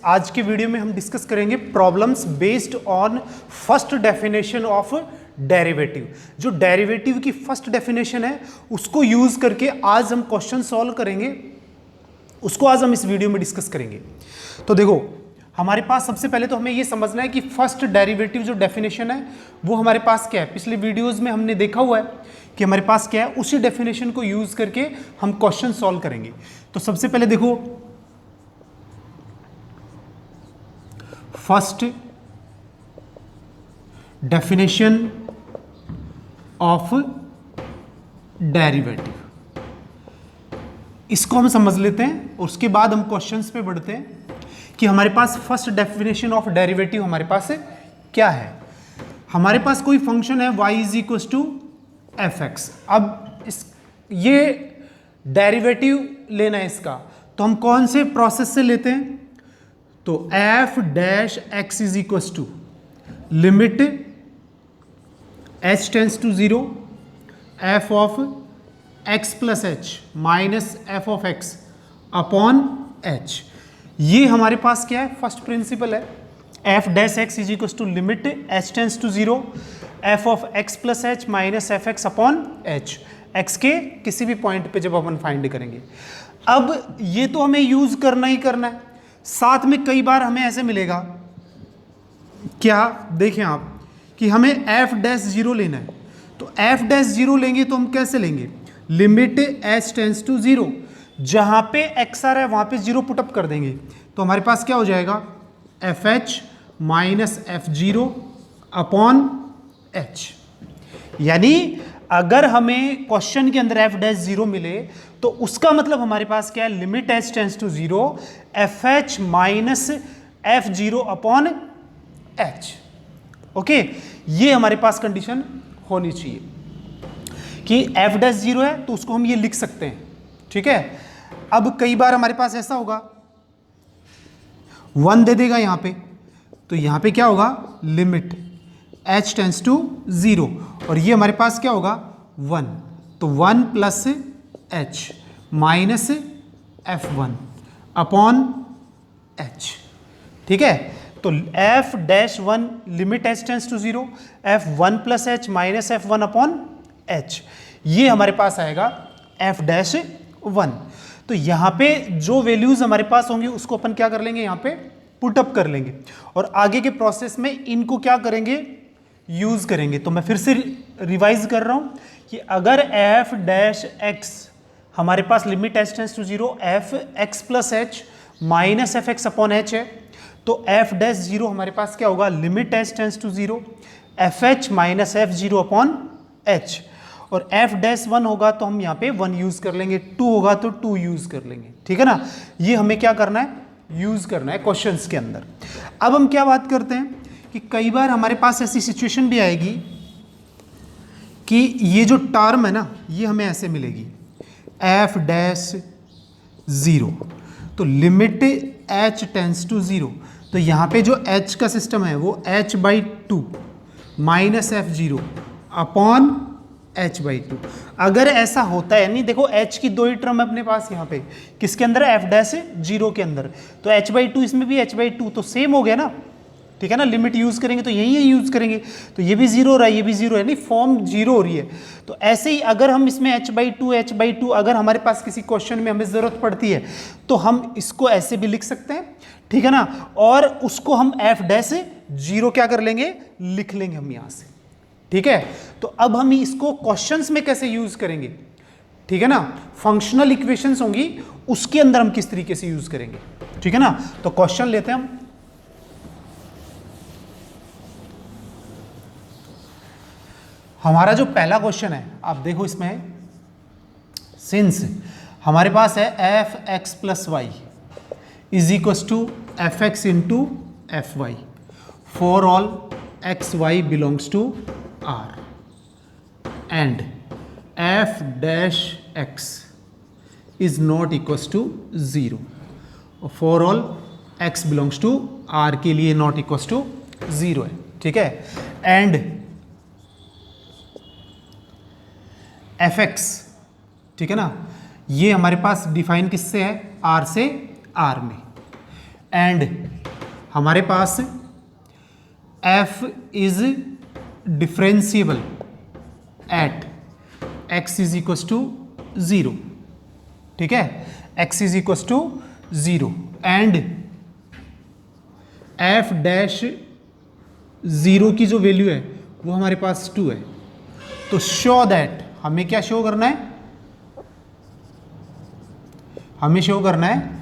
आज के वीडियो में हम डिस्कस करेंगे problems based on first definition of derivative. जो डेरिवेटिव की फर्स्ट डेफिनेशन है उसको यूज करके आज हम क्वेश्चन सॉल्व करेंगे, उसको आज हम इस वीडियो में डिस्कस करेंगे। तो देखो, हमारे पास सबसे पहले तो हमें ये समझना है कि फर्स्ट डेरिवेटिव जो डेफिनेशन है वो हमारे पास क्या है। पिछले वीडियोस में हमने देखा हुआ है कि हमारे पास क्या है, उसी डेफिनेशन को यूज करके हम क्वेश्चन सॉल्व करेंगे। तो सबसे पहले देखो, फर्स्ट डेफिनेशन ऑफ डेरिवेटिव, इसको हम समझ लेते हैं और उसके बाद हम क्वेश्चंस पे बढ़ते हैं कि हमारे पास फर्स्ट डेफिनेशन ऑफ डेरिवेटिव हमारे पास क्या है। हमारे पास कोई फंक्शन है y is equal to F x. अब ये डेरिवेटिव लेना है इसका, तो हम कौन से प्रोसेस से लेते हैं? तो F dash x is equal to limit H tends to zero f of x plus H minus f of x upon h. ये हमारे पास क्या है, फर्स्ट प्रिंसिपल है। F dash x is equal to limit H tends to zero f of x plus H minus F x upon h, x के किसी भी point पे जब अपन फाइंड करेंगे। अब ये तो हमें यूज करना ही करना है, साथ में कई बार हमें ऐसे मिलेगा क्या, देखें आप, कि हमें एफ डैश जीरो लेना है। तो एफ डैश जीरो लेंगे तो हम कैसे लेंगे? Limit H tends to zero, जहां पे एक्स आ रहा है वहां पे जीरो पुटअप कर देंगे, तो हमारे पास क्या हो जाएगा, F H minus F zero upon H. यानी अगर हमें क्वेश्चन के अंदर एफ डैश जीरो मिले तो उसका मतलब हमारे पास क्या है, limit H tends to zero F H minus F zero upon h. Okay, ये हमारे पास कंडीशन होनी चाहिए कि एफ डैश जीरो है तो उसको हम ये लिख सकते हैं। ठीक है, अब कई बार हमारे पास ऐसा होगा, वन दे देगा यहां पे, तो यहां पे क्या होगा, limit H tends to zero, और ये हमारे पास क्या होगा, वन, तो one plus H minus f one upon h. ठीक है, तो F dash one limit H tends to zero f one plus H minus f one upon h, ये हमारे पास आएगा एफ डैश वन। तो यहां पे जो वैल्यूज हमारे पास होंगी उसको अपन क्या कर लेंगे, यहां पे पुट अप कर लेंगे, और आगे के प्रोसेस में इनको क्या करेंगे, यूज करेंगे। तो मैं फिर से रिवाइज कर रहा हूं कि अगर एफ डैश एक्स हमारे पास limit H tends to zero F x plus H minus F x upon H है, तो एफ डैश जीरो हमारे पास क्या होगा, limit H tends to zero F H minus F zero upon H, और F dash one होगा तो हम यहाँ पे वन यूज कर लेंगे, टू होगा तो टू यूज कर लेंगे। ठीक है ना, ये हमें क्या करना है, यूज करना है क्वेश्चंस के अंदर। अब हम क्या बात करते हैं कि कई बार हमारे पास ऐसी सिचुएशन भी आएगी कि ये जो टर्म है ना, ये हमें ऐसे मिलेगी, एफ डैश जीरो, तो limit H tends to zero, तो यहाँ पे जो एच का सिस्टम है वो h by two minus F zero upon h by two. अगर ऐसा होता है, नहीं देखो एच की दो ही टर्म है अपने पास यहाँ पे, किसके अंदर, एफ डैश जीरो के अंदर, तो एच बाई टू इसमें भी एच बाई टू, तो सेम हो गया ना। ठीक है ना, लिमिट यूज करेंगे तो यही यूज करेंगे, तो ये भी जीरो हो रहा है, ये भी जीरो है, नहीं फॉर्म जीरो हो रही है। तो ऐसे ही अगर हम इसमें एच बाई टू अगर हमारे पास किसी क्वेश्चन में हमें जरूरत पड़ती है तो हम इसको ऐसे भी लिख सकते हैं। ठीक है ना, और उसको हम एफ डैश जीरो क्या कर लेंगे, लिख लेंगे हम यहां से। ठीक है, तो अब हम इसको क्वेश्चंस में कैसे यूज करेंगे, ठीक है ना, फंक्शनल इक्वेशंस होंगी उसके अंदर हम किस तरीके से यूज करेंगे। ठीक है ना, तो क्वेश्चन लेते हैं हम। हमारा जो पहला क्वेश्चन है, आप देखो इसमें, सिंस हमारे पास है F x plus Y is equal to F x into F y for all x y belongs to R, and f dash x is not equal to zero for all x belongs to R के लिए not equal to zero है। ठीक है, and F x, ठीक है ना, ये हमारे पास डिफाइन किससे है, आर से, आर में, एंड हमारे पास f is differentiable at x is equals to 0, ठीक है, x is equals to 0 and f dash 0 की जो वैल्यू है वो हमारे पास 2 है। तो शो दैट, हमें क्या शो करना है, हमें शो करना है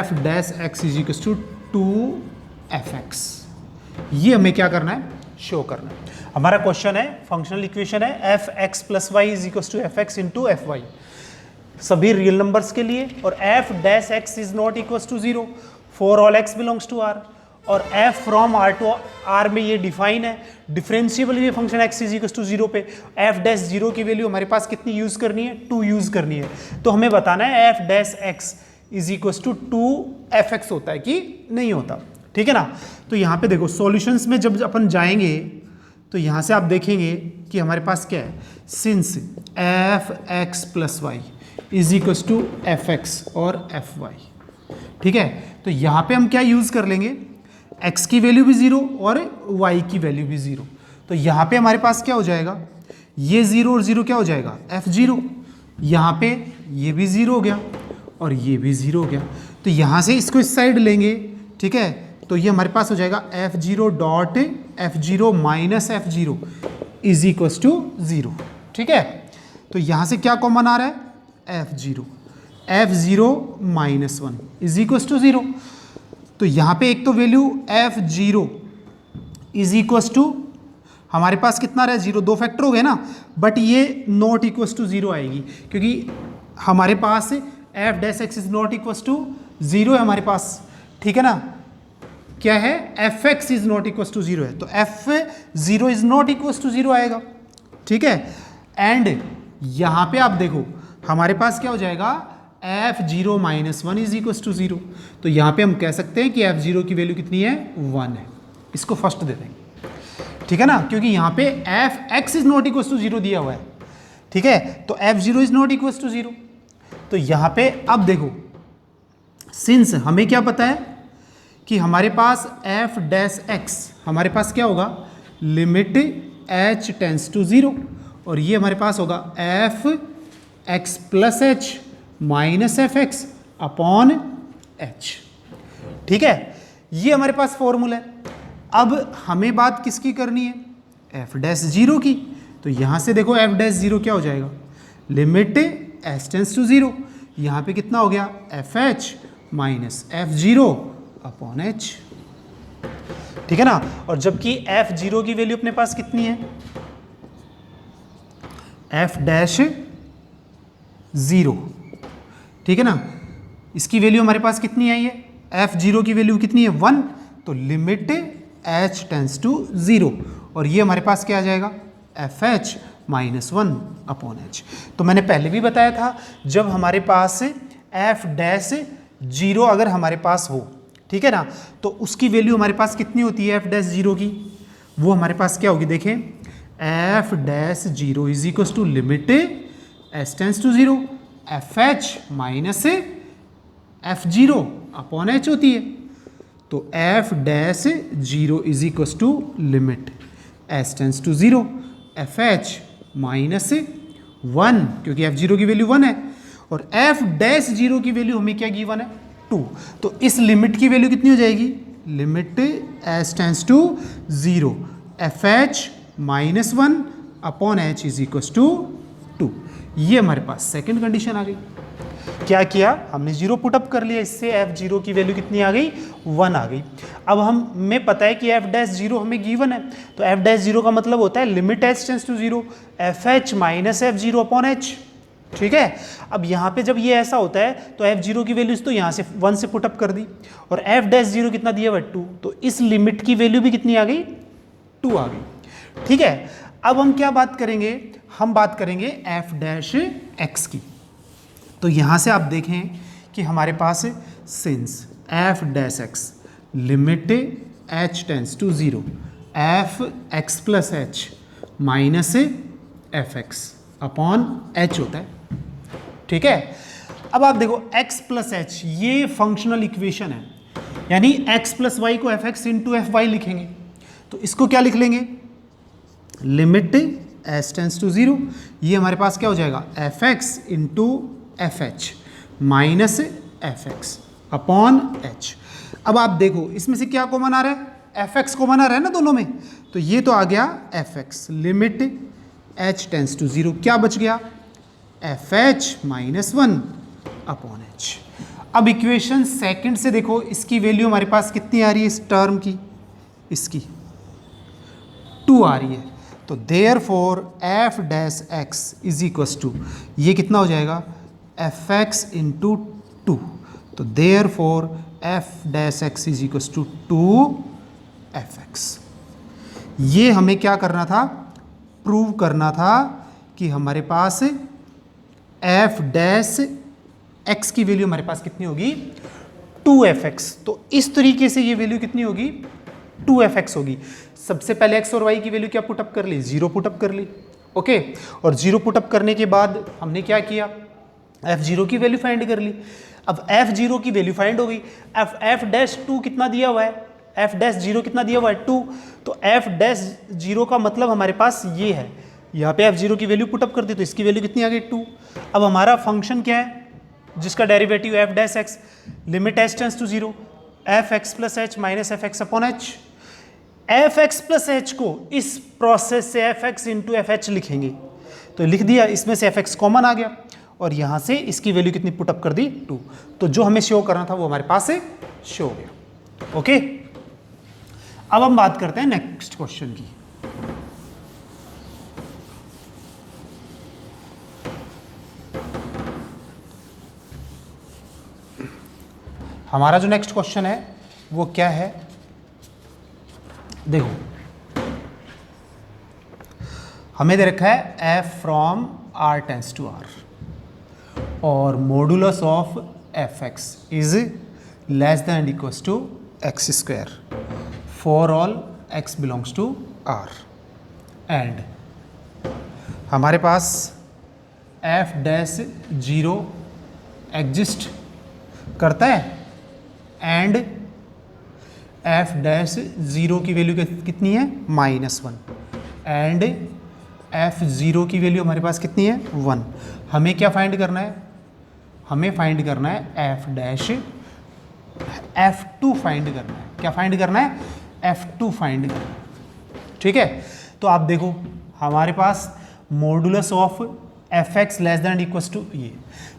f dash x is equals to 2fx। ये हमें क्या करना है, शो करना है। हमारा क्वेश्चन है, फंक्शनल इक्वेशन है F x plus Y is equal to F x into F Y, सभी रियल नंबर्स के लिए, और F dash x is not equal to 0 for all x belongs to R, और F from R to R में ये define है, differentiable ये function X is equal to 0 पे एफ डैश 0 की वैल्यू हमारे पास कितनी यूज करनी है, 2 यूज करनी है। तो हमें बताना है f dash x is equal to 2f(x) होता है कि नहीं होता, ठीक है ना। तो यहाँ पे देखो सॉल्यूशंस में जब अपन जाएंगे तो यहाँ से आप देखेंगे कि हमारे पास क्या है, since f x plus Y is equal to F x और एफ वाई, ठीक है। तो यहाँ पे हम क्या यूज़ कर लेंगे, x की वैल्यू भी 0 और y की वैल्यू भी 0। तो यहाँ पे हमारे पास क्या हो जाएगा, ये 0 और 0 क्या हो जाएगा, f0, यहाँ पे ये भी 0 हो गया और ये भी 0 हो गया। तो यहाँ से इसको इस साइड लेंगे, ठीक है, तो ये हमारे पास हो जाएगा f0 dot f0 minus f0 is equal to 0, ठीक है। तो यहाँ से क्या कॉमन आ रहा है, f0 minus 1 is equal to 0। तो यहाँ पे एक तो value f0 is equal to हमारे पास कितना रहा है, 0, 2 फैक्टर हो गए ना, बट ये नॉट इक्वल टू 0 आएगी क्योंकि हमारे पास f dash x is not equal to 0 है हमारे पास, ठीक है ना। क्या है, F x is not equal to 0 है, तो f0 is not equal to 0 आएगा, ठीक है। एंड यहाँ पे आप देखो हमारे पास क्या हो जाएगा, f0 minus 1 is equal to 0। तो यहाँ पे हम कह सकते हैं कि f0 की वैल्यू कितनी है, 1 है। इसको फर्स्ट दे देंगे, ठीक है ना, क्योंकि यहाँ पे f x is not equal to 0 दिया हुआ है, ठीक है। तो f0 is not equal to 0। तो यहाँ पे अब देखो, सिंस हमें क्या पता है कि हमारे पास f डैश x हमारे पास क्या होगा, लिमिट h टेंस टू 0, और ये हमारे पास होगा f x plus h minus F x upon h, ठीक है। ये हमारे पास फॉर्मूला है। अब हमें बात किसकी करनी है, f डैश 0 की। तो यहाँ से देखो f डैश 0 क्या हो जाएगा, लिमिट h टेंस टू 0, यहाँ पे कितना हो गया, f H minus f0 upon h, ठीक है ना। और जबकि f0 की वैल्यू अपने पास कितनी है, f डैश 0, ठीक है ना। इसकी वैल्यू हमारे पास कितनी आई है, f0 की वैल्यू कितनी है, 1, तो लिमिट h टेंस टू 0, और ये हमारे पास क्या आ जाएगा, F H minus 1 upon h। तो मैंने पहले भी बताया था, जब हमारे पास f डैश 0 अगर हमारे पास हो, ठीक है ना, तो उसकी वैल्यू हमारे पास कितनी होती है, f डैश 0 की, वो हमारे पास क्या होगी, देखें, f dash 0 is equal to limit h tends to 0 f H minus f0 upon h होती है। तो f dash 0 is equal to limit h tends to 0 f H minus 1, क्योंकि f0 की वैल्यू 1 है, और f डैश 0 की value हमें क्या गिवन है, 2। तो इस लिमिट की वैल्यू कितनी हो जाएगी, limit h tends to 0 f H minus 1 upon h is equal to 2। ये हमारे पास सेकंड कंडीशन आ गई। क्या किया हमने, 0 पुटअप कर लिया, इससे f0 की वैल्यू कितनी आ गई, 1 आ गई। अब हमें पता है कि f डैश 0 हमें गिवन है, तो f डैश 0 का मतलब होता है limit h tends to 0 f H minus f0 upon h, ठीक है। अब यहाँ पे जब ये ऐसा होता है तो f0 की वैल्यूज तो यहाँ से 1 से पुटअप कर दी, और f डैश 0 कितना दिया हुआ, 2, तो इस लिमिट की वैल्यू भी कितनी आ गई, 2 आ गई, ठीक है। अब हम क्या बात करेंगे, हम बात करेंगे f डैश x की। तो यहाँ से आप देखें कि हमारे पास since f dash x limit h tends to 0 F x plus H minus F x upon h होता है, ठीक है। अब आप देखो x प्लस एच ये फंक्शनल इक्वेशन है, यानी x प्लस वाई को F x into F Y लिखेंगे। तो इसको क्या लिख लेंगे, लिमिट एच टेंस टू 0, ये हमारे पास क्या हो जाएगा f x into f H minus F x upon h. अब आप देखो इसमें से क्या कॉमन आ रहा है, एफ एक्स कॉमन आ रहा है ना दोनों में, तो ये तो आ गया f x, limit H tends to 0, क्या बच गया f H minus 1 upon h. अब इक्वेशन सेकंड से देखो, इसकी वैल्यू हमारे पास कितनी आ रही है इस टर्म की, इसकी 2 आ रही है। तो therefore f dash x is equals to, ये कितना हो जाएगा एफ एक्स इंटू 2। तो therefore f dash x is equals to 2 f x. ये हमें क्या करना था, प्रूव करना था कि हमारे पास एफ डैश एक्स की वैल्यू हमारे पास कितनी होगी 2fx। तो इस तरीके से ये वैल्यू कितनी होगी 2fx होगी। सबसे पहले x और y की वैल्यू क्या पुटअप कर ली, 0 पुटअप कर ली, ओके। और 0 पुटअप करने के बाद हमने क्या किया, f0 की वैल्यू फाइंड कर ली। अब f0 की वैल्यू फाइंड हो गई, f डैश 2 कितना दिया हुआ है, f डैश 0 कितना दिया हुआ है 2, तो f डैश 0 का मतलब हमारे पास ये है, यहाँ पे f0 की वैल्यू पुटअप कर दी तो इसकी वैल्यू कितनी आ गई 2। अब हमारा फंक्शन क्या है जिसका derivative f dash x, limit h tends to 0 F x plus H minus F x upon h. F x plus h को इस प्रोसेस से f x into f h लिखेंगे, तो लिख दिया, इसमें से एफ एक्स कॉमन आ गया और यहाँ से इसकी वैल्यू कितनी पुटअप कर दी 2। तो जो हमें शो करना था वो हमारे पास से शो हो गया, ओके। अब हम बात करते हैं नेक्स्ट क्वेश्चन की। हमारा जो नेक्स्ट क्वेश्चन है वो क्या है, देखो हमें दे रखा है f from r tends to r और modulus of F x is less than equals to x square for all x belongs to r। And हमारे पास f डैश 0 एग्जिस्ट करता है एंड f डैश 0 की वैल्यू कितनी है -1 and f0 की value हमारे पास कितनी है 1। हमें क्या फाइंड करना है, हमें फाइंड करना है f डैश f2 फाइंड करना है। क्या फाइंड करना है, f2 फाइंड करना है, ठीक है। तो आप देखो हमारे पास modulus of F x less than equals to ये,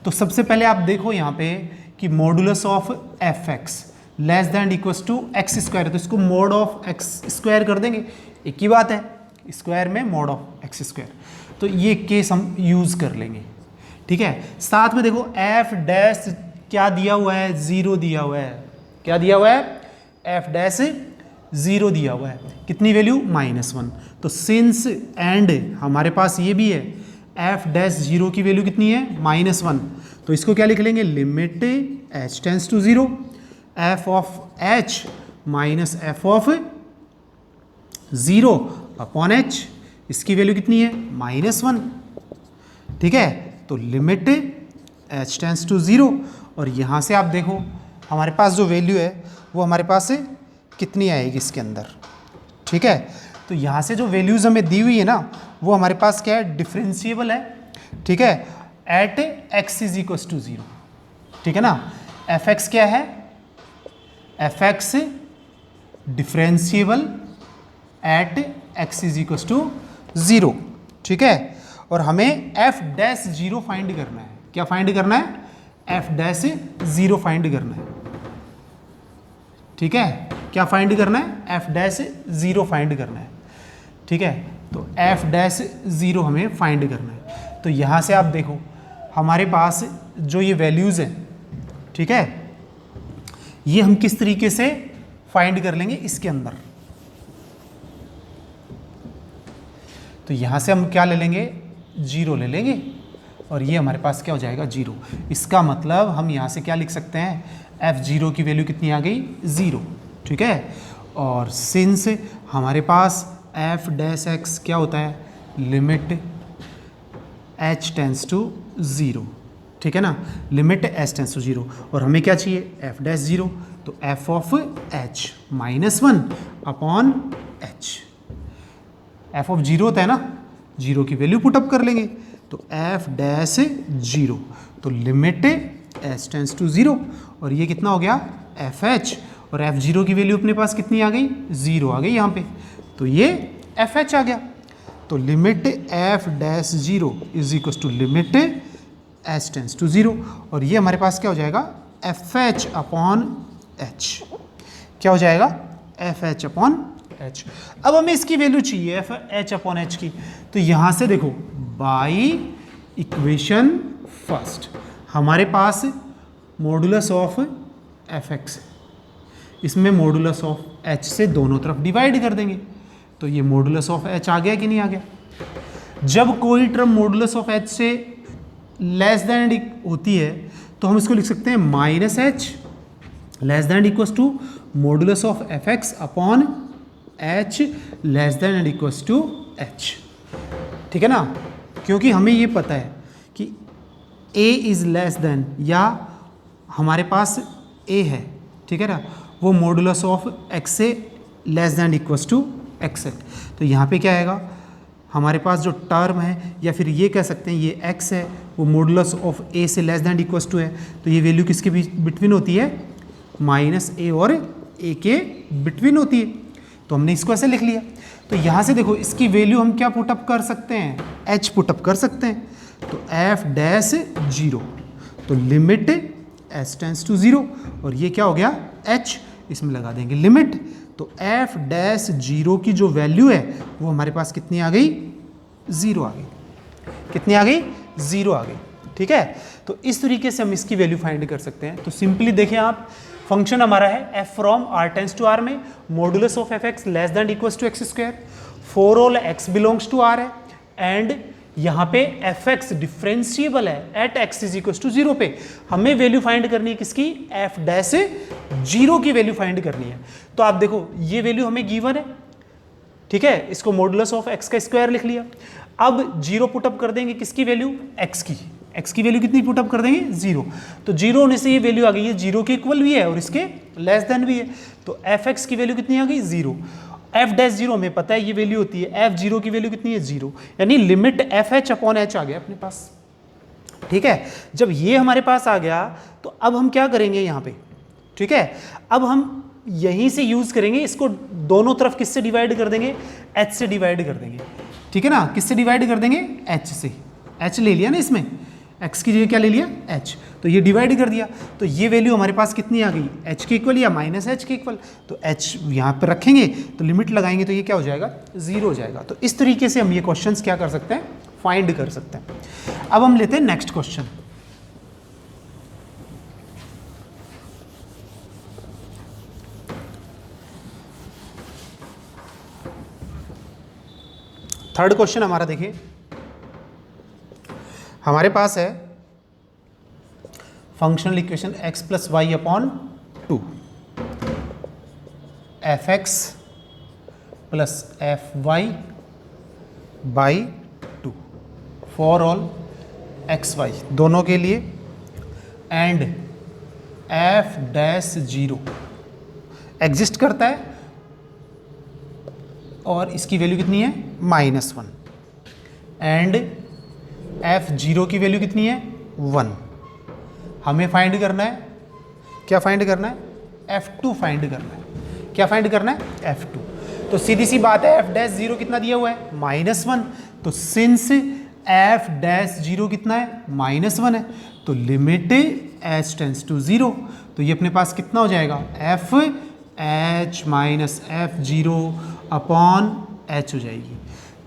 तो सबसे पहले आप देखो यहाँ पे कि modulus of F x less than equals to x square है, तो इसको मोड ऑफ एक्स स्क्वायर कर देंगे, एक ही बात है, स्क्वायर में मोड ऑफ एक्स स्क्वायर। तो ये केस हम यूज़ कर लेंगे, ठीक है। साथ में देखो एफ डैश क्या दिया हुआ है 0 दिया हुआ है, क्या दिया हुआ है एफ डैश 0 दिया हुआ है, कितनी वैल्यू -1। तो सिंस एंड हमारे पास ये भी है एफ डैश 0 की वैल्यू कितनी है -1, तो इसको क्या लिख लेंगे, limit h tends to 0 f of h minus f of 0 upon h, इसकी वैल्यू कितनी है -1, ठीक है। तो लिमिट h टेंस टू 0 और यहाँ से आप देखो हमारे पास जो वैल्यू है वो हमारे पास से कितनी आएगी इसके अंदर, ठीक है। तो यहाँ से जो वैल्यूज़ हमें दी हुई है ना वो हमारे पास क्या है, डिफरेंशिएबल है, ठीक है, at x is equals to 0, ठीक है ना। एफ एक्स क्या है, F x differentiable at x is equals to 0, ठीक है। और हमें f डैश 0 फाइंड करना है, क्या फाइंड करना है, f डैश 0 फाइंड करना है, ठीक है। क्या फाइंड करना है, f डैश 0 फाइंड करना है, ठीक है। तो f डैश 0 हमें फाइंड करना है। तो यहाँ से आप देखो हमारे पास जो ये वैल्यूज़ हैं, ठीक है, ये हम किस तरीके से फाइंड कर लेंगे इसके अंदर। तो यहाँ से हम क्या ले लेंगे, 0 ले लेंगे और ये हमारे पास क्या हो जाएगा 0। इसका मतलब हम यहाँ से क्या लिख सकते हैं, f0 की वैल्यू कितनी आ गई 0, ठीक है। और सिंस हमारे पास f डैश x क्या होता है, लिमिट h टेंस टू 0, ठीक है ना, लिमिट h टेंस टू 0। और हमें क्या चाहिए, f डैश 0, तो F of H -1 upon h. F of 0 होता है ना, 0 की वैल्यू पुटअप कर लेंगे, तो एफ डैश 0, तो लिमिट एच टेंस टू 0, और ये कितना हो गया एफ एच, और एफ 0 की वैल्यू अपने पास कितनी आ गई 0 आ गई यहाँ पे, तो ये एफ एच आ गया। तो limit f dash 0 is equal to limit H tends to 0, और ये हमारे पास क्या हो जाएगा एफ एच अपॉन एच, क्या हो जाएगा एफ एच अपॉन एच। अब हमें इसकी वैल्यू चाहिए एफ एच अपॉन एच की, तो यहाँ से देखो बाई इक्वेशन फर्स्ट हमारे पास मॉडुलस ऑफ एफ एक्स, इसमें मॉडुलस ऑफ एच से दोनों तरफ डिवाइड कर देंगे, तो ये मॉडुलस ऑफ एच आ गया कि नहीं आ गया। जब कोई टर्म मॉडुलस ऑफ एच से लेस देन होती है तो हम इसको लिख सकते हैं minus h less than equals to modulus of F x upon h less than and equals to h, ठीक है ना, क्योंकि हमें ये पता है कि a इज़ लेस देन, या हमारे पास a है, ठीक है ना, वो मॉडुलस ऑफ x से less than equals to x है। तो यहाँ पे क्या आएगा हमारे पास जो टर्म है, या फिर ये कह सकते हैं ये x है, वो मॉडुलस ऑफ a से लेस देन इक्वल्स टू है, तो ये वैल्यू किसके बिटवीन होती है माइनस a और a के बिटवीन होती है, तो हमने इसको ऐसे लिख लिया। तो यहाँ से देखो इसकी वैल्यू हम क्या पुटअप कर सकते हैं h पुटअप कर सकते हैं, तो f डैश 0, तो लिमिट h टेंस टू 0, और ये क्या हो गया h, इसमें लगा देंगे लिमिट, तो f डैश 0 की जो वैल्यू है वो हमारे पास कितनी आ गई 0 आ गई, कितनी आ गई 0 आ गई, ठीक है। तो इस तरीके से हम इसकी वैल्यू फाइंड कर सकते हैं। तो सिंपली देखें आप, फंक्शन हमारा है f from r tends to r में modulus of F x less than equals to x square, for all x belongs to r है, एंड यहाँ पे एफ एक्स डिफरेंशिएबल है at x is equals to 0 पे। हमें value find करनी है किसकी, f डैश 0 की वैल्यू फाइंड करनी है। तो आप देखो ये वैल्यू हमें गिवन है, ठीक है, इसको मॉडुलस ऑफ x का स्क्वायर लिख लिया। अब 0 पुटअप कर देंगे किसकी वैल्यू, x की वैल्यू कितनी पुटअप कर देंगे 0, तो 0 होने से ये वैल्यू आ गई है 0 के इक्वल भी है और इसके लेस देन भी है, तो एफ एक्स की वैल्यू कितनी आ गई 0, एफ डैश 0 हमें पता है ये वैल्यू होती है, एफ 0 की वैल्यू कितनी है 0, यानी limit F H upon H आ गया अपने पास, ठीक है। जब ये हमारे पास आ गया तो अब हम क्या करेंगे यहाँ पे, ठीक है, अब हम यहीं से यूज करेंगे, इसको दोनों तरफ किससे डिवाइड कर देंगे, एच से डिवाइड कर देंगे, ठीक है ना, किससे डिवाइड कर देंगे एच से, एच ले लिया ना इसमें, x की जगह क्या ले लिया h, तो ये डिवाइड कर दिया, तो ये वैल्यू हमारे पास कितनी आ गई h के इक्वल या माइनस h के इक्वल, तो h यहाँ पर रखेंगे तो लिमिट लगाएंगे तो ये क्या हो जाएगा 0 हो जाएगा। तो इस तरीके से हम ये क्वेश्चंस क्या कर सकते हैं, फाइंड कर सकते हैं। अब हम लेते हैं नेक्स्ट क्वेश्चन। थर्ड क्वेश्चन हमारा देखिए, हमारे पास है functional equation x plus y upon 2, f x plus f y by 2 for all x y दोनों के लिए, एंड एफ डैश 0 एग्जिस्ट करता है और इसकी वैल्यू कितनी है -1, एंड f0 की वैल्यू कितनी है 1। हमें फाइंड करना है, क्या फाइंड करना है f2 फाइंड करना है, क्या फाइंड करना है f2। तो सीधी सी बात है f डैश 0 कितना दिया हुआ है -1, तो सिंस f डैश 0 कितना है -1 है, तो लिमिट h टेंस टू 0, तो ये अपने पास कितना हो जाएगा f h minus f0 upon h हो जाएगी।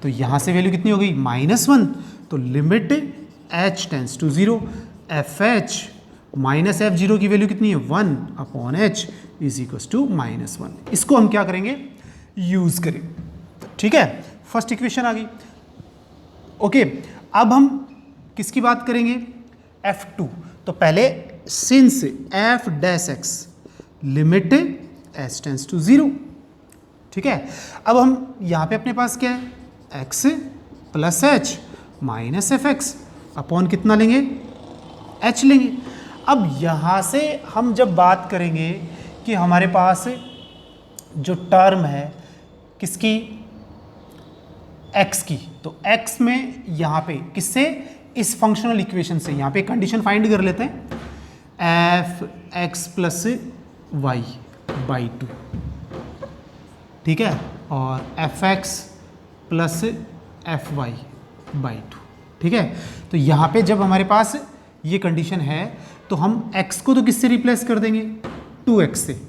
तो यहाँ से वैल्यू कितनी हो गई -1, तो limit h tends to 0, f H minus f 0 की वैल्यू कितनी है 1 upon h is equals to -1। इसको हम क्या करेंगे यूज करेंगे, ठीक है, फर्स्ट इक्वेशन आ गई। ओके, अब हम किसकी बात करेंगे f2, तो पहले since f dash x limit h tends to 0, ठीक है। अब हम यहाँ पे अपने पास क्या है x plus h minus F x upon कितना लेंगे h लेंगे। अब यहाँ से हम जब बात करेंगे कि हमारे पास जो टर्म है किसकी, x की, तो x में यहाँ पे किससे, इस फंक्शनल इक्वेशन से, यहाँ पे कंडीशन फाइंड कर लेते हैं, f x plus Y by two, ठीक है, और f x plus f y by two, ठीक है। तो यहाँ पे जब हमारे पास ये कंडीशन है तो हम x को तो किससे रिप्लेस कर देंगे, 2x से,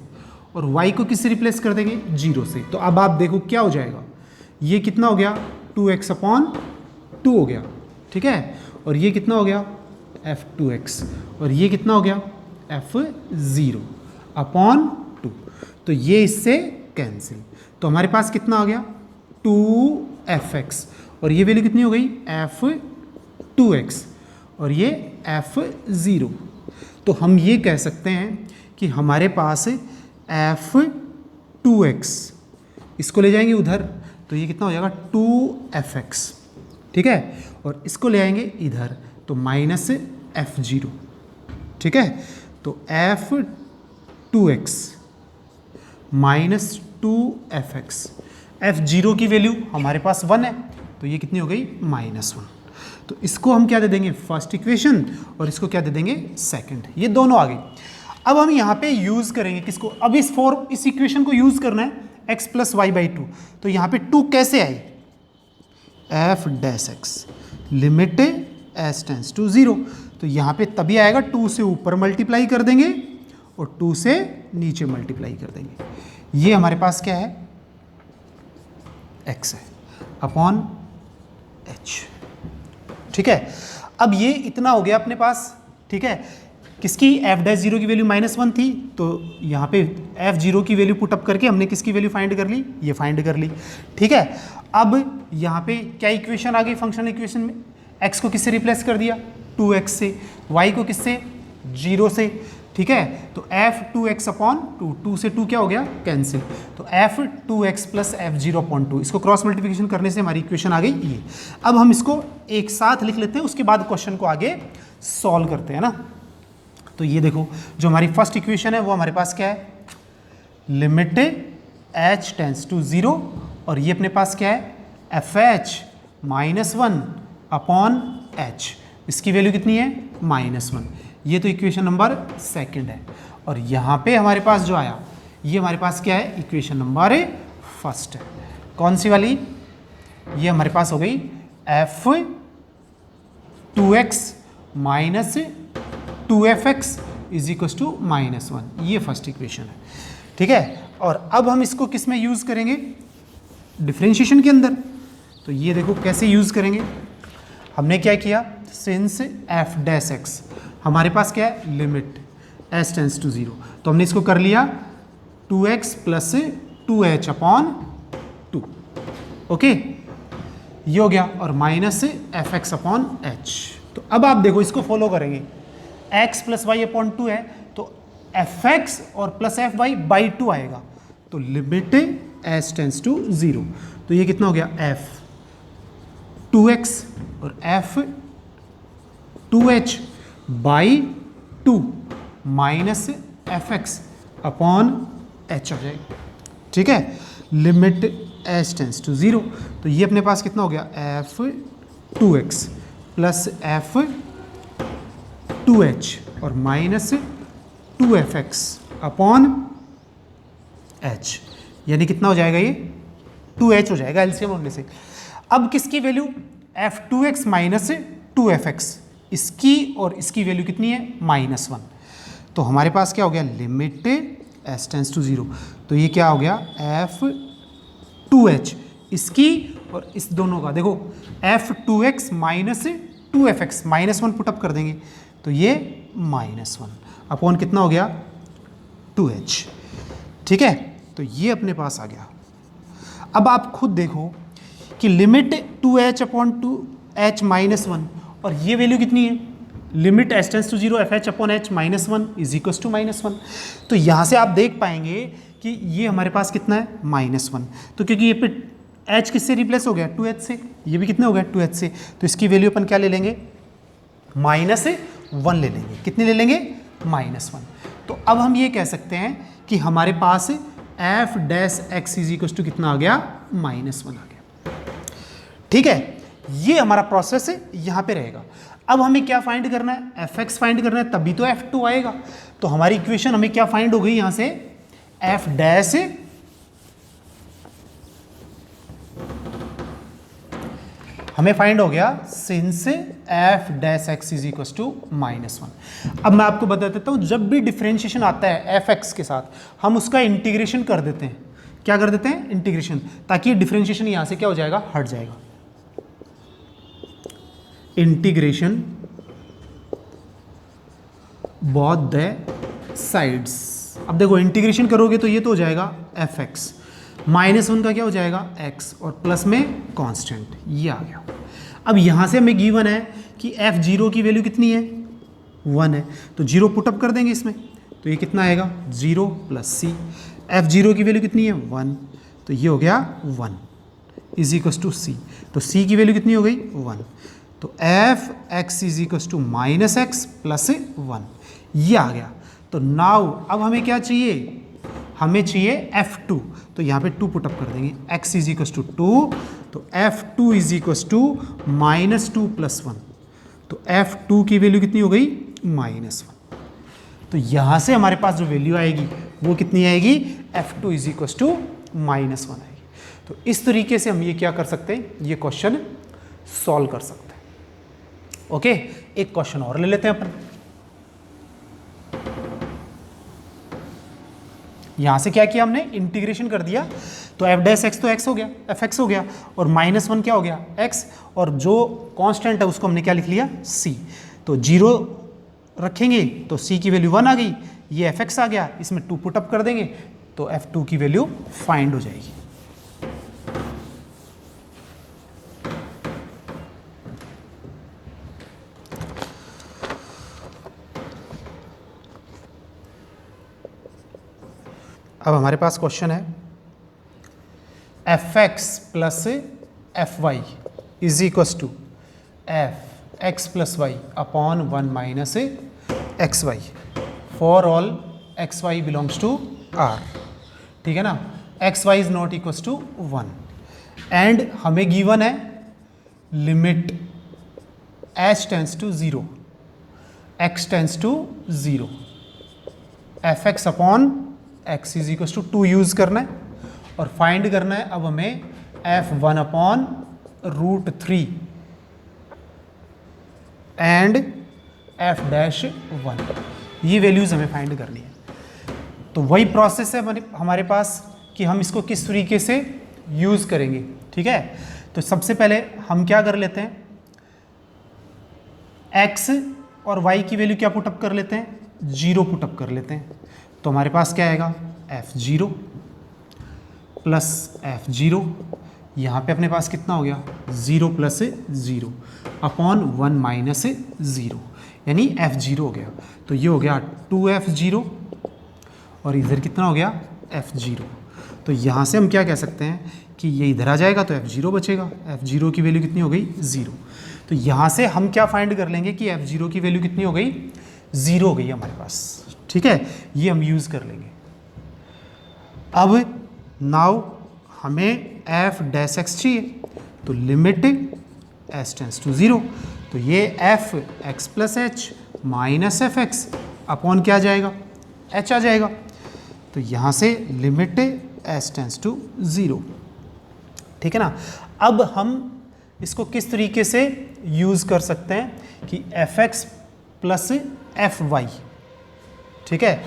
और y को किससे रिप्लेस कर देंगे, 0 से। तो अब आप देखो क्या हो जाएगा, ये कितना हो गया, 2x अपॉन 2 हो गया, ठीक है, और ये कितना हो गया, f2x, और ये कितना हो गया, f0 अपॉन 2। तो ये इससे कैंसिल, तो हमारे पास कितना आ गया, 2fx, और ये वैल्यू कितनी हो गई, f2x, और ये f0। तो हम ये कह सकते हैं कि हमारे पास f2x, इसको ले जाएंगे उधर तो ये कितना हो जाएगा, 2fx, ठीक है, और इसको ले आएंगे इधर तो माइनस f0, ठीक है। तो f2x माइनस 2fx, f0 की वैल्यू हमारे पास 1 है, तो ये कितनी हो गई, -1। तो इसको हम क्या दे देंगे, फर्स्ट इक्वेशन, और इसको क्या दे देंगे, सेकंड। ये दोनों आ गई। अब हम यहाँ पे यूज़ करेंगे किसको, अब इस इक्वेशन को यूज़ करना है, x plus Y by two. तो यहाँ पे 2 कैसे आई, F dash X limit S tends to 0। तो यहाँ पे तभी आएगा, 2 से ऊपर मल्टीप्लाई कर देंगे और 2 से नीचे मल्टीप्लाई कर देंगे। ये हमारे पास क्या है, x है अपॉन h, ठीक है। अब ये इतना हो गया अपने पास, ठीक है, किसकी, f डैश 0 की वैल्यू -1 थी, तो यहाँ पे f0 की वैल्यू पुट अप करके हमने किसकी वैल्यू फाइंड कर ली, ये फाइंड कर ली, ठीक है। अब यहाँ पे क्या इक्वेशन आ गई, फंक्शनल इक्वेशन में x को किससे रिप्लेस कर दिया, 2x से, y को किससे, 0 से, ठीक है। तो f2x अपॉन 2 से 2 क्या हो गया, कैंसिल, तो f2x प्लस f0 अपॉन 2, इसको क्रॉस मल्टीप्लिकेशन करने से हमारी इक्वेशन आ गई ये। अब हम इसको एक साथ लिख लेते हैं, उसके बाद क्वेश्चन को आगे सॉल्व करते हैं ना। तो ये देखो, जो हमारी फर्स्ट इक्वेशन है वो हमारे पास क्या है, लिमिट h टेंस टू 0, और ये अपने पास क्या है, fh -1 अपॉन h, इसकी वैल्यू कितनी है, -1। ये तो इक्वेशन नंबर सेकंड है, और यहाँ पे हमारे पास जो आया ये हमारे पास क्या है, इक्वेशन नंबर फर्स्ट है। कौन सी वाली, ये हमारे पास हो गई f2x minus 2fx is equals to -1, ये फर्स्ट इक्वेशन है, ठीक है। और अब हम इसको किस में यूज़ करेंगे, डिफरेंशिएशन के अंदर। तो ये देखो कैसे यूज़ करेंगे, हमने क्या किया, सिंस f डैश x हमारे पास क्या है, लिमिट s टेंस टू 0, तो हमने इसको कर लिया 2x plus 2h upon 2, okay, ये हो गया, और माइनस fx अपॉन h। तो अब आप देखो इसको फॉलो करेंगे, x प्लस वाई अपॉन 2 है, तो fx और प्लस एफ वाई बाई 2 आएगा, तो लिमिट s टेंस टू 0, तो ये कितना हो गया, f2x और f2h by 2 minus fx upon h हो जाएगा, ठीक है, लिमिट s टेंस टू 0। तो ये अपने पास कितना हो गया, f2x प्लस f2h और माइनस 2fx अपॉन h, यानी कितना हो जाएगा, ये 2h हो जाएगा एलसीएम होने से। अब किसकी वैल्यू, f2x माइनस 2fx, इसकी और इसकी वैल्यू कितनी है, -1। तो हमारे पास क्या हो गया, लिमिट s टेंस टू 0, तो ये क्या हो गया, f2h, इसकी और इस दोनों का, देखो f2x माइनस 2fx, -1 पुटअप कर देंगे, तो ये -1 अपॉन कितना हो गया, 2h, ठीक है। तो ये अपने पास आ गया। अब आप खुद देखो कि लिमिट 2h अपॉन 2h -1, और ये वैल्यू कितनी है, limit s tends to 0 fh upon h -1 is equals to -1। तो यहाँ से आप देख पाएंगे कि ये हमारे पास कितना है, -1। तो क्योंकि ये पे h किससे रिप्लेस हो गया, 2h से, ये भी कितने हो गया, 2h से, तो इसकी वैल्यू अपन क्या ले लेंगे, -1 ले लेंगे। कितने ले लेंगे, -1। तो अब हम ये कह सकते हैं कि हमारे पास F dash x is equal to कितना आ गया, -1 आ गया। ठीक है, ये हमारा प्रोसेस है, यहां पे रहेगा। अब हमें क्या फाइंड करना है, एफ एक्स फाइंड करना है, तभी तो F2 आएगा। तो हमारी इक्वेशन हमें क्या फाइंड हो गई यहां से, एफ डैश हमें फाइंड हो गया since f dash x is equal to -1। अब मैं आपको बता देता हूं, जब भी डिफरेंशिएशन आता है एफ एक्स के साथ हम उसका इंटीग्रेशन कर देते हैं। क्या कर देते हैं, इंटीग्रेशन, ताकि डिफरेंशिएशन यहां से क्या हो जाएगा, हट जाएगा। Integration both the sides. अब देखो इंटीग्रेशन करोगे तो ये तो हो जाएगा एफ एक्स, -1 का क्या हो जाएगा x, और प्लस में कांस्टेंट, ये आ गया। अब यहां से हमें गिवन है कि f0 की वैल्यू कितनी है, 1 है, तो 0 पुटअप कर देंगे इसमें, तो ये कितना आएगा 0 + c। f0 की वैल्यू कितनी है 1, तो ये हो गया 1 इज इक्वल टू c। तो c की वैल्यू कितनी हो गई 1, तो f x is equal to -x + 1, ये आ गया। तो नाउ अब हमें क्या चाहिए, हमें चाहिए F2, तो यहाँ पे 2 पुटअप कर देंगे, x इज इक्वल टू 2, तो F2 इज इक्वल टू -2 + 1, तो F2 की वैल्यू कितनी हो गई -1। तो यहाँ से हमारे पास जो वैल्यू आएगी वो कितनी आएगी, F2 इज इक्वल टू -1 आएगी। तो इस तरीके से हम ये क्या कर सकते हैं, ये क्वेश्चन सॉल्व कर सकते हैं। ओके, एक क्वेश्चन और ले लेते हैं अपन। यहाँ से क्या किया हमने, इंटीग्रेशन कर दिया, तो एफ डैश एक्स तो एक्स हो गया, एफ एक्स हो गया, और -1 क्या हो गया एक्स, और जो कांस्टेंट है उसको हमने क्या लिख लिया c। तो 0 रखेंगे तो c की वैल्यू 1 आ गई, ये एफ एक्स आ गया, इसमें 2 पुटअप कर देंगे तो F2 की वैल्यू फाइंड हो जाएगी। अब हमारे पास क्वेश्चन है F x plus f y is equal to F x plus y upon 1 minus x y for all x y belongs to R. ठीक है ना, x y is not equal to 1 and हमें given है limit H tends to 0 x tends to 0 F x upon x is equal to 2 use करना है और find करना है अब हमें f1 अपॉन √3 एंड f'1, ये वैल्यूज हमें फाइंड करनी है। तो वही प्रोसेस है हमारे पास कि हम इसको किस तरीके से यूज करेंगे। ठीक है, तो सबसे पहले हम क्या कर लेते हैं, x और y की वैल्यू क्या पुटअप कर लेते हैं, 0 पुटअप कर लेते हैं। तो हमारे पास क्या आएगा f0 प्लस f0, यहाँ पे अपने पास कितना हो गया 0 + 0 अपॉन 1 माइनस 0, यानी f0 हो गया। तो ये हो गया 2f0 और इधर कितना हो गया f0। तो यहाँ से हम क्या कह सकते हैं कि ये इधर आ जाएगा तो f0 बचेगा, f0 की वैल्यू कितनी हो गई 0। तो यहाँ से हम क्या फाइंड कर लेंगे कि f0 की वैल्यू कितनी हो गई 0 हो गई हमारे पास। ठीक है, ये हम यूज़ कर लेंगे। अब नाउ हमें f डैश एक्स चाहिए, तो लिमिट h टेंस टू 0, तो ये f x plus H minus F x upon क्या आ जाएगा h आ जाएगा। तो यहाँ से लिमिट h टेंस टू 0। ठीक है ना, अब हम इसको किस तरीके से यूज़ कर सकते हैं कि f x plus f y. ठीक है,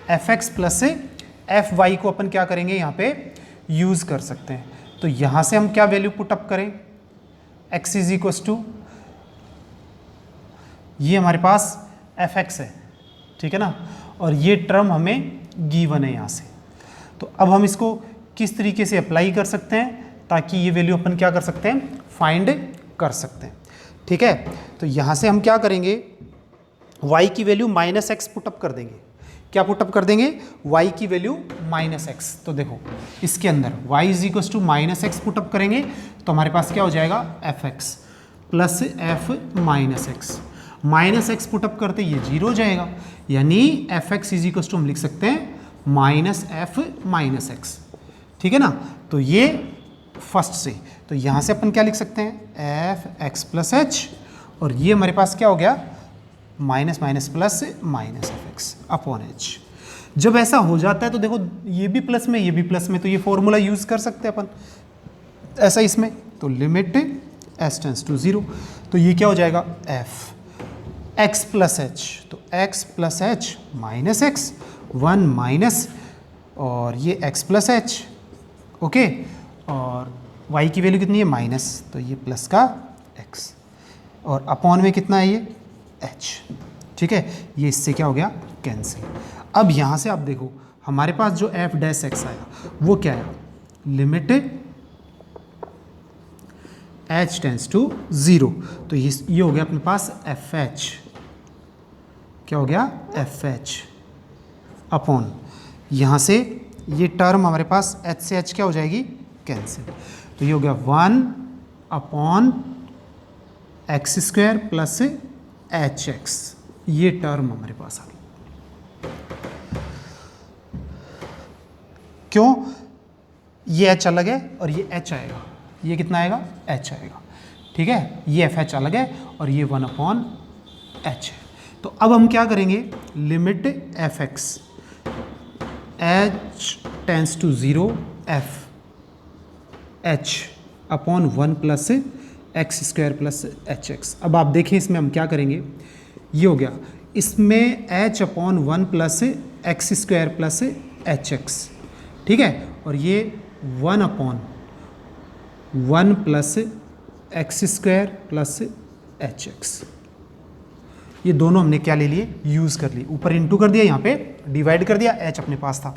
F x plus f y को अपन क्या करेंगे यहाँ पे यूज़ कर सकते हैं। तो यहाँ से हम क्या वैल्यू पुटअप करें, x इज इक्वल टू, ये हमारे पास एफ एक्स है। ठीक है ना, और ये टर्म हमें गिवन है यहाँ से। तो अब हम इसको किस तरीके से अप्लाई कर सकते हैं ताकि ये वैल्यू अपन क्या कर सकते हैं, फाइंड कर सकते हैं। ठीक है, तो यहाँ से हम क्या करेंगे, y की वैल्यू -x पुटअप कर देंगे। क्या पुटअप कर देंगे, y की वैल्यू -x। तो देखो इसके अंदर y is equal to -x put up करेंगे तो हमारे पास क्या हो जाएगा f(x) plus f -x put up करते ये 0 हो जाएगा, यानी f(x) इज इक्वल टू हम लिख सकते हैं माइनस एफ माइनस एक्स, ठीक है ना। तो ये फर्स्ट से, तो यहाँ से अपन क्या लिख सकते हैं, एफ एक्स प्लस एच, और ये हमारे पास क्या हो गया, minus minus plus minus F x upon H. जब ऐसा हो जाता है तो देखो ये भी प्लस में ये भी प्लस में, तो ये फॉर्मूला यूज कर सकते हैं अपन ऐसा इसमें। तो लिमिट एस टेंस टू 0, तो ये क्या हो जाएगा, एफ एक्स प्लस एच, तो x plus H minus x, 1 minus और ये एक्स प्लस एच, ओके, और y की वैल्यू कितनी है, माइनस, तो ये प्लस का x, और अपॉन में कितना है ये h, ठीक है। ये इससे क्या हो गया, कैंसिल। अब यहाँ से आप देखो हमारे पास जो f डैश x आया वो क्या है, लिमिट h टेंस टू 0, तो ये हो गया अपने पास fh, क्या हो गया, fh अपॉन, यहाँ से ये टर्म हमारे पास h से h क्या हो जाएगी, कैंसिल, तो ये हो गया 1 upon x square plus h x, ये टर्म हमारे पास आ गई। क्यों, ये h अलग है और ये h आएगा, ये कितना आएगा, h आएगा, ठीक है, ये एफ एच अलग है और ये 1 अपॉन एच है। तो अब हम क्या करेंगे, limit f x h tends to 0 f H upon 1 plus x square plus h x. अब आप देखें इसमें हम क्या करेंगे, ये हो गया, इसमें h upon 1 plus x square plus h x, ठीक है, और ये 1 upon 1 plus x square plus h x, ये दोनों हमने क्या ले लिए, यूज़ कर लिए, ऊपर इंटू कर दिया, यहाँ पे डिवाइड कर दिया, h अपने पास था।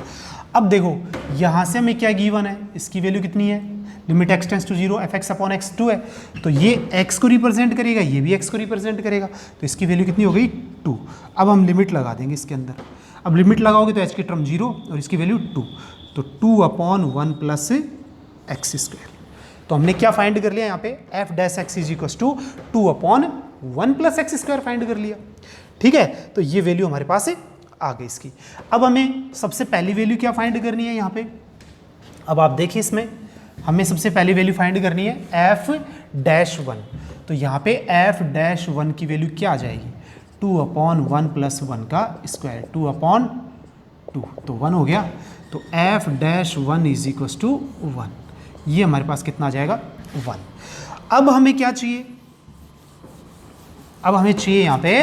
अब देखो यहाँ से हमें क्या गिवन है, इसकी वैल्यू कितनी है, limit x tends to 0 F x upon x 2 है, तो ये x को रिप्रेजेंट करेगा, ये भी x को रिप्रेजेंट करेगा, तो इसकी वैल्यू कितनी हो गई, 2। अब हम लिमिट लगा देंगे इसके अंदर, अब लिमिट लगाओगे तो h की टर्म 0 और इसकी वैल्यू 2, तो 2 अपॉन 1 प्लस एक्स स्क्वायर। तो हमने क्या फाइंड कर लिया यहाँ पे, f dash x is equal to 2 upon 1 plus x square find कर लिया, ठीक है। तो ये वैल्यू हमारे पास आ गई इसकी। अब हमें सबसे पहली वैल्यू क्या फाइंड करनी है यहाँ पे, अब आप देखिए इसमें हमें सबसे पहली वैल्यू फाइंड करनी है एफ डैश 1, तो यहाँ पे एफ डैश 1 की वैल्यू क्या आ जाएगी, 2 अपॉन 1 प्लस 1 का स्क्वायर, 2 अपॉन 2, तो 1 हो गया, तो F dash 1 is equal to 1, ये हमारे पास कितना आ जाएगा, 1। अब हमें क्या चाहिए, अब हमें चाहिए यहाँ पे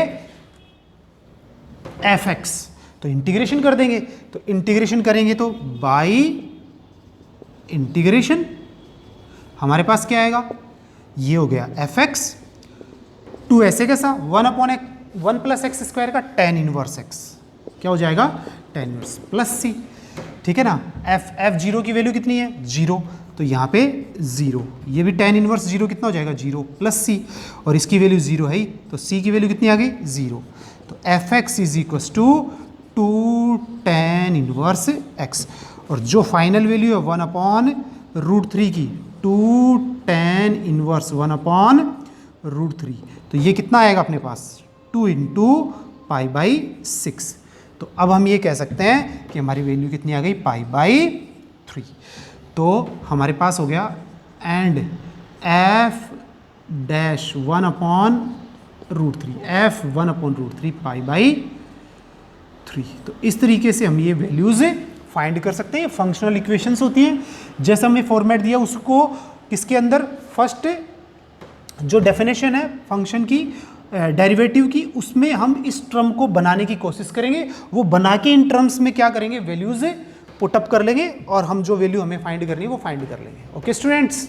एफ एक्स, तो इंटीग्रेशन कर देंगे, तो इंटीग्रेशन करेंगे तो बाई इंटीग्रेशन हमारे पास क्या आएगा, ये हो गया एफ एक्स, 2 ऐसे कैसा, 1 अपॉन 1 प्लस एक्स स्क्वायर का tan इनवर्स एक्स, क्या हो जाएगा, tan इनवर्स प्लस सी, ठीक है ना। एफ जीरो की वैल्यू कितनी है, 0, तो यहाँ पे 0, ये भी tan इनवर्स 0 कितना हो जाएगा, 0 प्लस सी, और इसकी वैल्यू 0 है ही, तो c की वैल्यू कितनी आ गई, 0, तो f x is equal to 2 tan inverse x, और जो फाइनल वैल्यू है 1 अपॉन √3 की, 2 tan इनवर्स 1 अपॉन √3, तो ये कितना आएगा अपने पास, 2 इंटू पाई बाई 6। तो अब हम ये कह सकते हैं कि हमारी वैल्यू कितनी आ गई, पाई बाई 3। तो हमारे पास हो गया and f dash 1 upon √3, F 1 upon √3 pi by 3। तो इस तरीके से हम ये वैल्यूज़ फाइंड कर सकते हैं। फंक्शनल इक्वेशंस होती हैं, जैसा हमने फॉर्मेट दिया उसको किसके अंदर, फर्स्ट जो डेफिनेशन है फंक्शन की डेरिवेटिव की, उसमें हम इस टर्म को बनाने की कोशिश करेंगे, वो बना के इन टर्म्स में क्या करेंगे, वैल्यूज़ पुटअप कर लेंगे और हम जो वैल्यू हमें फाइंड करनी है वो फाइंड कर लेंगे। Okay students.